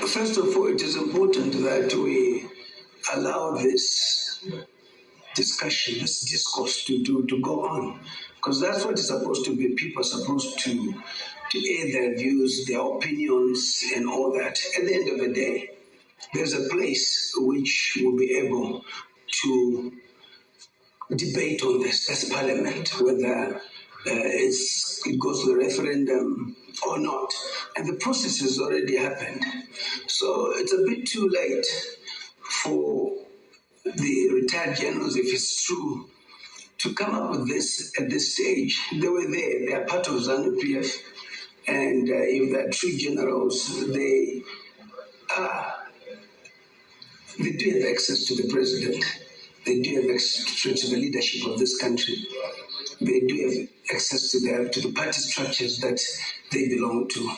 First of all, it is important that we allow this discussion, this discourse to go on, because that's what it's supposed to be. People are supposed to air their views, their opinions, and all that. At the end of the day, there's a place which will be able to debate on this. That's Parliament, whether it goes to the referendum or not. And the process has already happened. So it's a bit too late for the retired generals, if it's true, to come up with this at this stage. They were there, they are part of ZANU-PF, and if they're true generals, they do have access to the president, they do have access to the leadership of this country, they do have access to the party structures that they belong to.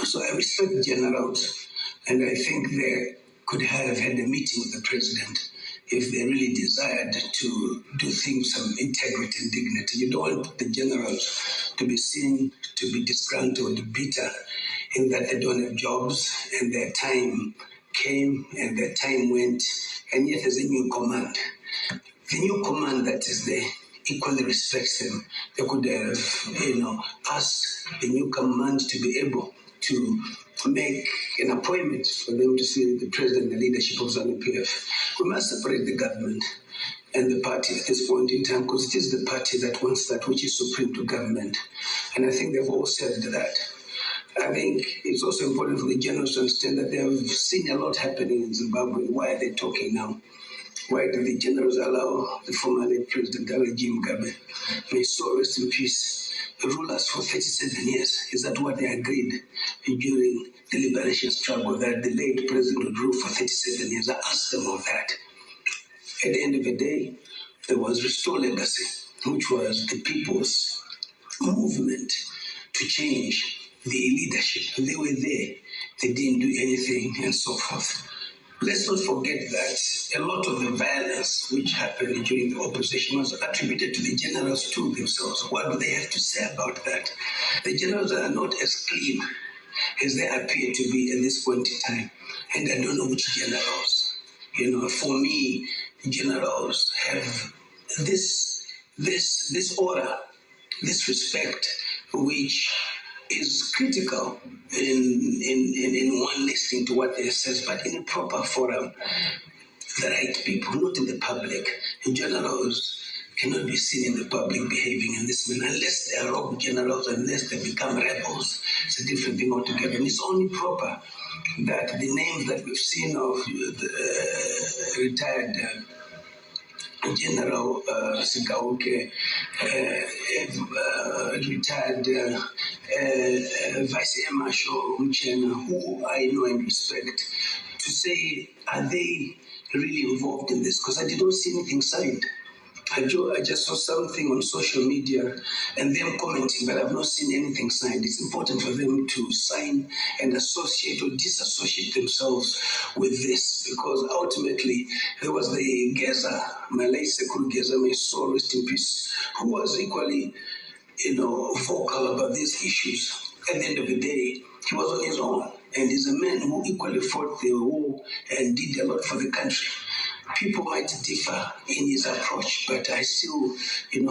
So I respect generals, and I think they could have had a meeting with the president if they really desired to do things with integrity and dignity. You don't want the generals to be seen to be disgruntled, bitter, in that they don't have jobs and their time came and their time went, and yet there's a new command. The new command that is there equally respects them. They could have, asked the new command to be able to make an appointment for them to see the president and the leadership of ZANU-PF. We must separate the government and the party at this point in time, because it is the party that wants that, which is supreme to government. And I think they've all said that. I think it's also important for the generals to understand that they have seen a lot happening in Zimbabwe. Why are they talking now? Why did the generals allow the former late President Jim Mugabe, may his soul rest in peace, rule us for 37 years? Is that what they agreed during the liberation struggle, that the late president would rule for 37 years? I asked them of that. At the end of the day, there was Restore Legacy, which was the people's movement to change the leadership. They were there, they didn't do anything, and so forth. Let's not forget that a lot of the violence which happened during the opposition was attributed to the generals too themselves. What do they have to say about that? The generals are not as clean as they appear to be at this point in time. And I don't know which generals. For me, generals have this aura, this respect, which is critical in one listening to what they says, but in a proper forum, the right people, not in the public. And generals cannot be seen in the public behaving in this manner unless they are rogue generals, unless they become rebels. It's a different thing altogether. And it's only proper that the names that we've seen of the retired General Sigauke, retired Vice Air Marshal Mchena, who I know and respect, to say, are they really involved in this? Because I did not see anything signed. I just saw something on social media and them commenting, but I've not seen anything signed. It's important for them to sign and associate or disassociate themselves with this, because ultimately there was the Geza, Malay Sekuru Geza, may his soul rest in peace, who was equally, vocal about these issues. At the end of the day, he was on his own, and he's a man who equally fought the war and did a lot for the country. People might differ in his approach, but I still,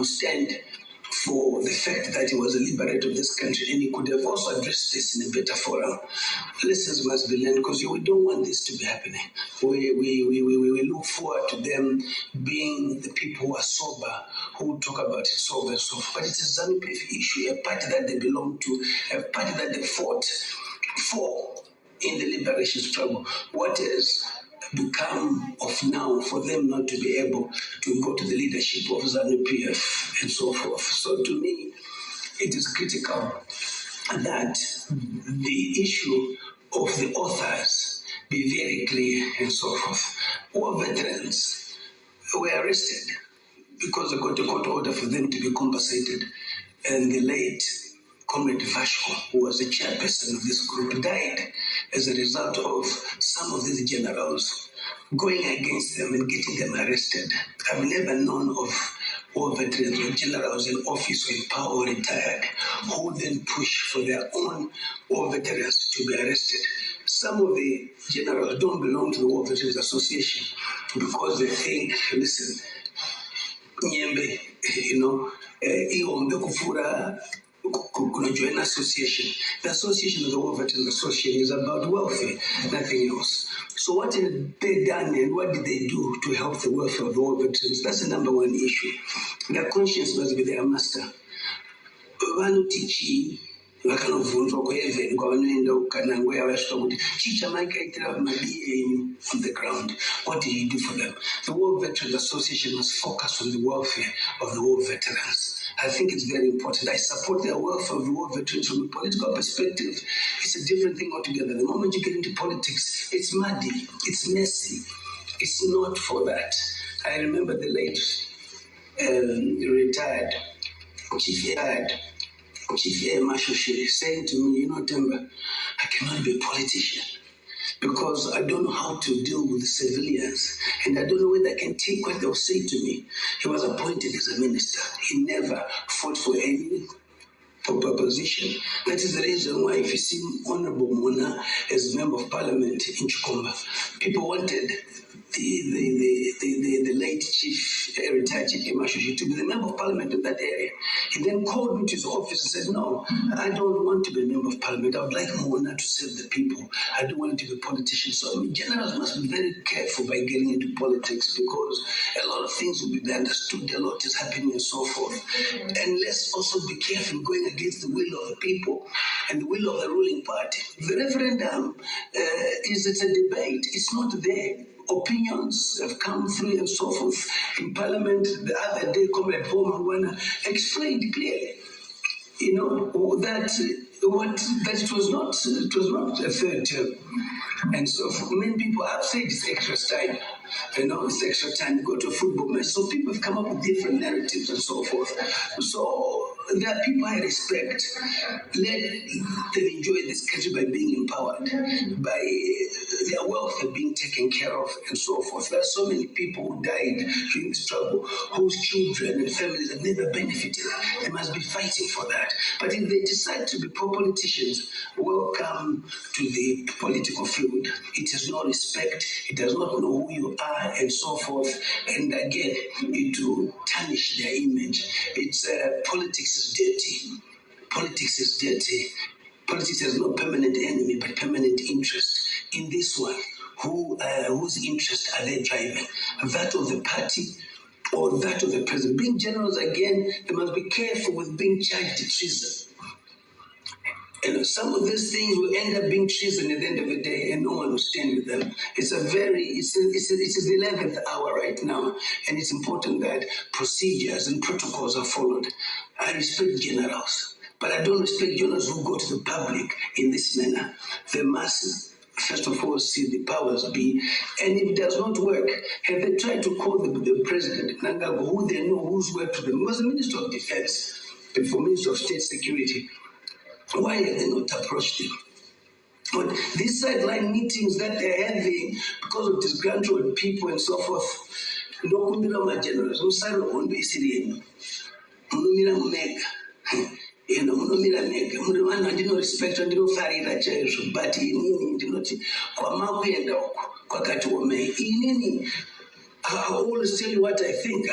stand for the fact that he was a liberator of this country, and he could have also addressed this in a better forum. Lessons must be learned, because we don't want this to be happening. We look forward to them being the people who are sober, who talk about it sober and so forth. But it's a ZANU-PF issue, a party that they belong to, a party that they fought for in the liberation struggle. What is become of now for them not to be able to go to the leadership of ZANU-PF and so forth? So to me, it is critical that the issue of the authors be very clear and so forth. All veterans were arrested because they got a court order for them to be compensated, and the late Comrade Vashko, who was the chairperson of this group, died as a result of some of these generals going against them and getting them arrested. I've never known of war veterans or generals in office or in power or retired who then push for their own war veterans to be arrested. some of the generals don't belong to the War Veterans Association because they think, listen, Nyembe, Iombe Kufura, join association. The association of the War Veterans Association is about welfare, nothing else. So what have they done and what did they do to help the welfare of the war veterans? That's the number one issue. Their conscience must be their master. Vanutichi vakanobvunzwa kuheaven kwavanoenda kukanangwe avasvika kuti chii chamakaitira mabia enyu on the ground. What did you do for them? The War Veterans Association must focus on the welfare of the war veterans. I think it's very important. I support the welfare of the war veterans from a political perspective. It's a different thing altogether. The moment you get into politics, it's muddy, it's messy. It's not for that. I remember the late retired Chief Air Marshal saying to me, Themba, I cannot be a politician because I don't know how to deal with the civilians and I don't know whether I can take what they'll say to me. He was appointed as a minister. He never fought for any position. That is the reason why if you see Honorable Mona as Member of Parliament in Chikomba, people wanted the late retired Chief Imashushi to be the Member of Parliament in that area. He then called me to his office and said, no, I don't want to be a Member of Parliament. I would like Mona to serve the people. I don't want to be a politician. So generals must be very careful by getting into politics because a lot of things will be understood, a lot is happening and so forth. And let's also be careful going against the will of the people and the will of the ruling party. The referendum it's a debate. It's not there. Opinions have come through and so forth in Parliament. The other day, Comrade Paul Mangwana explained clearly, that it was not a third term. And so for many people have said it's extra time. It's extra time to go to a football match. So people have come up with different narratives and so forth. So there are people I respect. Let them enjoy this country by being empowered, by their welfare being taken care of, and so forth. There are so many people who died during the struggle, whose children and families have never benefited. They must be fighting for that. But if they decide to be pro-politicians, welcome to the political field. It has no respect. It does not know who you are, and so forth. And again, it will tarnish their image. Politics is dirty. Politics is dirty. Politics has no permanent enemy, but permanent interest. In this one, whose interest are they driving? That of the party or that of the president? Being generals, again, they must be careful with being charged with treason. And some of these things will end up being treason at the end of the day, and no one will stand with them. It's the 11th hour right now, and it's important that procedures and protocols are followed. I respect generals, but I don't respect generals who go to the public in this manner. They must, first of all, see the powers be, and if it does not work, have they tried to call the president, Nangago, who they know who's worked for them? He was the Minister of Defense, before Minister of State Security. Why have they not approached him? But these sideline meetings that they're having because of disgruntled people and so forth, no generals, no sign of one Syrian, no mega. Munomira mega, muri vanhu handino respect handinofarira chaizvo, but inini ndinoti kwamakuenda uku kwakati omei. Inini I always tell you what I think.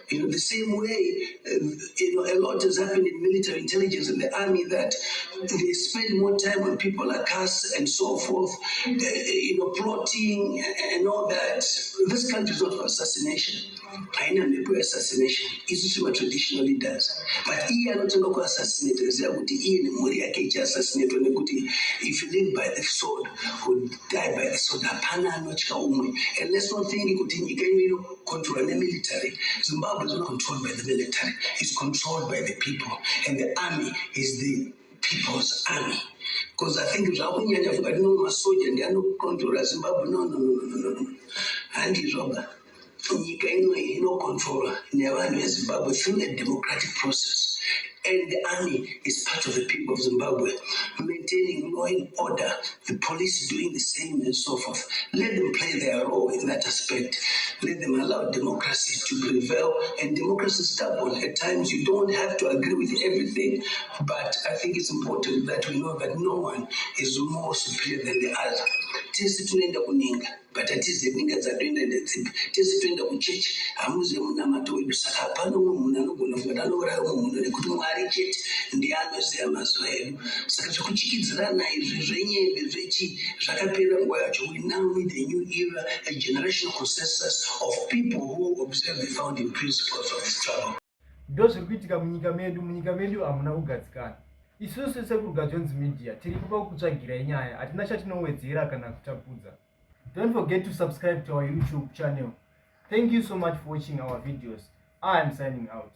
The same way, a lot has happened in military intelligence and the army that they spend more time on people like us and so forth, plotting and all that. This country is not for assassination. I know people assassination. It's what traditional leaders. But he are not going to assassinate. If you live by the sword, or die by the sword, and let's not think you can control the military. Zimbabwe is not controlled by the military. It's controlled by the people. And the army is the people's army. Because I think I know my soldier and they are not control Zimbabwe. No. And he's robber. No control in Zimbabwe through a democratic process. And the army is part of the people of Zimbabwe, maintaining law and order, the police doing the same and so forth. Let them play their role in that aspect. Let them allow democracy to prevail. And democracy is stubborn. At times you don't have to agree with everything, but I think it's important that we know that no one is more superior than the other. Tese tunoenda kuninga, but hatizi ninga dzatoenda ndedzipi. Tese tunoenda kuchechi, hamuzi munamato wedu. Saka hapana umwe munhu anogona kuti anouraya umwe munhu nekuti Mwari chete ndiye anoziva mazuva edu. Saka zvekuchikidzirana izvi zvenyembe zvechi zvakapera nguva yacho. We now need a new era, a generational consensus of people who observe the founding principles of the struggle. Ndo zviri kuitika munyika medu hamuna kugadzikana. Isusu sekurugadzonzi media tiri kupa kutsvagirai nyaya, hatina chatinowedzera kana kutapudza. Don't forget to subscribe to our YouTube channel. Thank you so much for watching our videos. I am signing out.